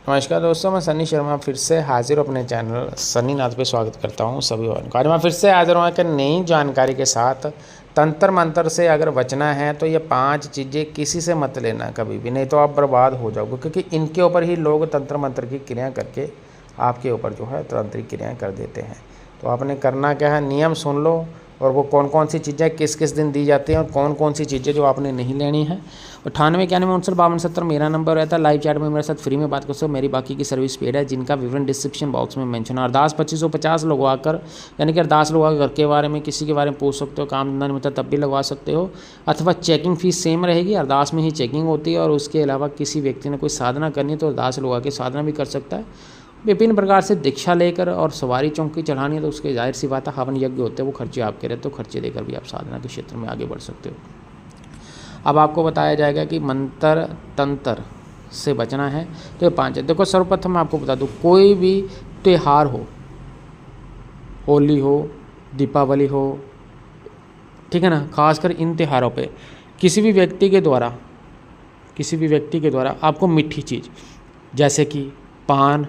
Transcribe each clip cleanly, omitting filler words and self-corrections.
नमस्कार दोस्तों, मैं सनी शर्मा फिर से हाजिर हूँ अपने चैनल सनी नाथ पे स्वागत करता हूँ सभी वालों का। आज मैं फिर से हाजिर हूँ एक नई जानकारी के साथ। तंत्र मंत्र से अगर बचना है तो ये 5 चीज़ें किसी से मत लेना कभी भी, नहीं तो आप बर्बाद हो जाओगे, क्योंकि इनके ऊपर ही लोग तंत्र मंत्र की क्रिया करके आपके ऊपर जो है तांत्रिक क्रियाएँ कर देते हैं। तो आपने करना क्या है, नियम सुन लो और वो कौन कौन सी चीज़ें किस किस दिन दी जाती हैं और कौन कौन सी चीज़ें जो आपने नहीं लेनी है। 98 91 59 52 70 मेरा नंबर रहता है। लाइव चैट में मेरे साथ फ्री में बात कर सकते हो। मेरी बाकी की सर्विस पेड है, जिनका विवरण डिस्क्रिप्शन बॉक्स में मेंशन है। अरदास 2550 लोग आकर, यानी कि अरदास लोग आकर घर के बारे में किसी के बारे में पूछ सकते हो, काम धंधा नहीं होता तब भी लगवा सकते हो, अथवा चेकिंग फीस सेम रहेगी। अरदास में ही चेकिंग होती है और उसके अलावा किसी व्यक्ति ने कोई साधना करनी है तो अरदास लोग आकर साधना भी कर सकता है। विभिन्न प्रकार से दीक्षा लेकर और सवारी चौकी चढ़ानी है तो उसके जाहिर सी बात है हवन यज्ञ होते हैं, वो खर्चे आपके रहते हो, खर्चे देकर भी आप साधना के क्षेत्र में आगे बढ़ सकते हो। अब आपको बताया जाएगा कि मंत्र तंत्र से बचना है तो ये 5 है। देखो, सर्वप्रथम मैं आपको बता दूँ, कोई भी त्यौहार हो, होली हो, दीपावली हो, ठीक है ना, खासकर इन त्योहारों पे किसी भी व्यक्ति के द्वारा आपको मीठी चीज़ जैसे कि पान,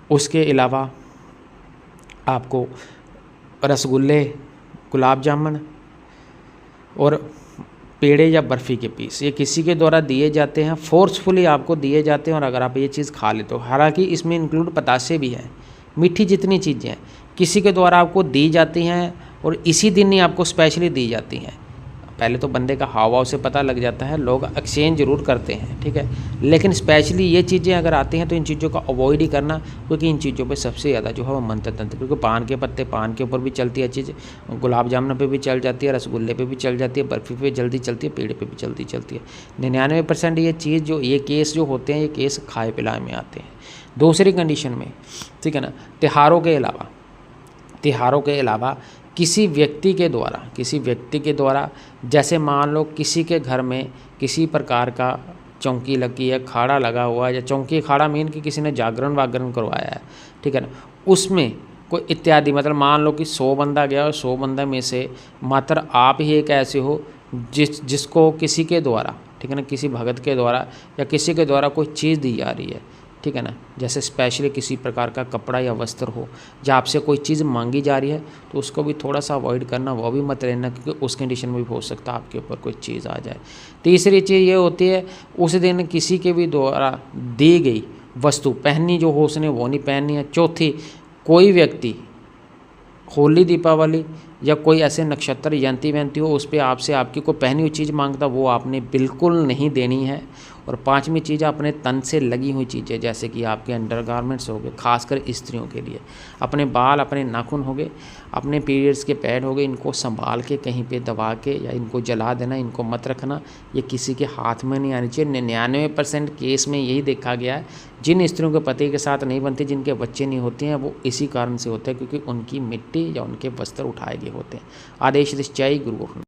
उसके अलावा आपको रसगुल्ले, गुलाब जामुन और पेड़े या बर्फ़ी के पीस, ये किसी के द्वारा दिए जाते हैं, फोर्सफुली आपको दिए जाते हैं। और अगर आप ये चीज़ खा लेते हो, हालांकि इसमें इंक्लूड बतासे भी है, मीठी जितनी चीज़ें हैं किसी के द्वारा आपको दी जाती हैं और इसी दिन ही आपको स्पेशली दी जाती हैं। पहले तो बंदे का हाव भाव से पता लग जाता है, लोग एक्सचेंज जरूर करते हैं, ठीक है, लेकिन स्पेशली ये चीज़ें अगर आती हैं तो इन चीज़ों का अवॉइड ही करना, क्योंकि इन चीज़ों पे सबसे ज़्यादा जो है वो मंत्र तंत्र, क्योंकि पान के पत्ते, पान के ऊपर भी चलती है चीज़, गुलाब जामुन पे भी चल जाती है, रसगुल्ले पे भी चल जाती है, बर्फ़ी पे जल्दी चलती है, पेड़ पे भी जल्दी चलती है। 99% ये चीज़ जो ये केस जो होते हैं, ये केस खाए पिलाए में आते हैं। दूसरी कंडीशन में, ठीक है ना, त्योहारों के अलावा किसी व्यक्ति के द्वारा जैसे मान लो किसी के घर में किसी प्रकार का चौकी लगी है, खाड़ा लगा हुआ है, या चौकी खाड़ा मीन कि किसी ने जागरण वागरण करवाया है, ठीक है ना, उसमें कोई इत्यादि, मतलब मान लो कि 100 बंदा गया और 100 बंदे में से मात्र आप ही एक ऐसे हो जिसको किसी के द्वारा, ठीक है ना, किसी भगत के द्वारा या किसी के द्वारा कोई चीज़ दी जा रही है, ठीक है ना, जैसे स्पेशली किसी प्रकार का कपड़ा या वस्त्र हो, जहाँ आपसे कोई चीज़ मांगी जा रही है तो उसको भी थोड़ा सा अवॉइड करना, वो भी मत लेना, क्योंकि उस कंडीशन में भी हो सकता है आपके ऊपर कोई चीज़ आ जाए। तीसरी चीज़ ये होती है, उस दिन किसी के भी द्वारा दी गई वस्तु पहननी जो हो उसने वो नहीं पहननी है। चौथी, कोई व्यक्ति होली, दीपावली या कोई ऐसे नक्षत्र जयंती वयंती हो उस पर आपसे आपकी कोई पहनी हुई चीज़ मांगता, वो आपने बिल्कुल नहीं देनी है। और 5वीं चीज़, अपने तन से लगी हुई चीज़ें जैसे कि आपके अंडरगारमेंट्स हो गए, खासकर स्त्रियों के लिए, अपने बाल, अपने नाखून हो गए, अपने पीरियड्स के पैड हो गए, इनको संभाल के कहीं पे दबा के या इनको जला देना, इनको मत रखना, ये किसी के हाथ में नहीं आनी चाहिए। 99% केस में यही देखा गया है, जिन स्त्रियों के पति के साथ नहीं बनती, जिनके बच्चे नहीं होते हैं, वो इसी कारण से होते हैं, क्योंकि उनकी मिट्टी या उनके वस्त्र उठाए गए होते हैं। आदेश निश्चय गुरु।